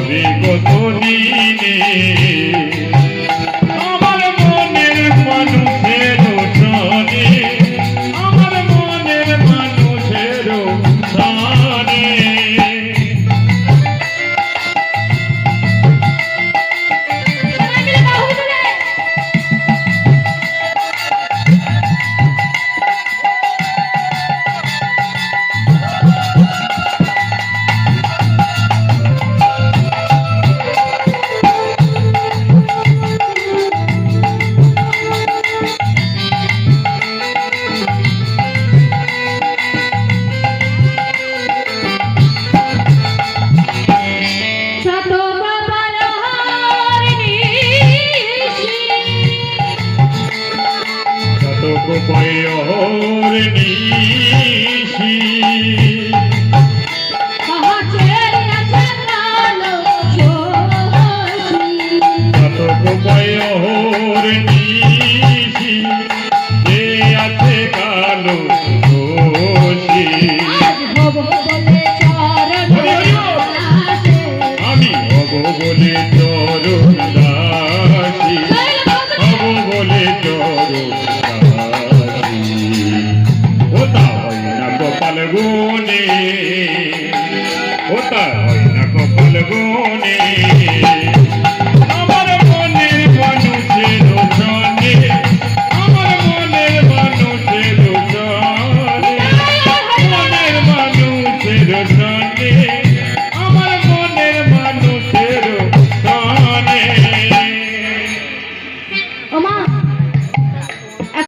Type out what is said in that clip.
রে কত দিনে আমার মনের মানুষের টানে আমার মনের মানুষের টানে পয়র নিশি কতক পয়র নিশি যে আছে কালো দোষী আমি হব বলে চরণ দাসী হব বলে চরণ গোপল গুণে হোতা হয় না গোপল গুণ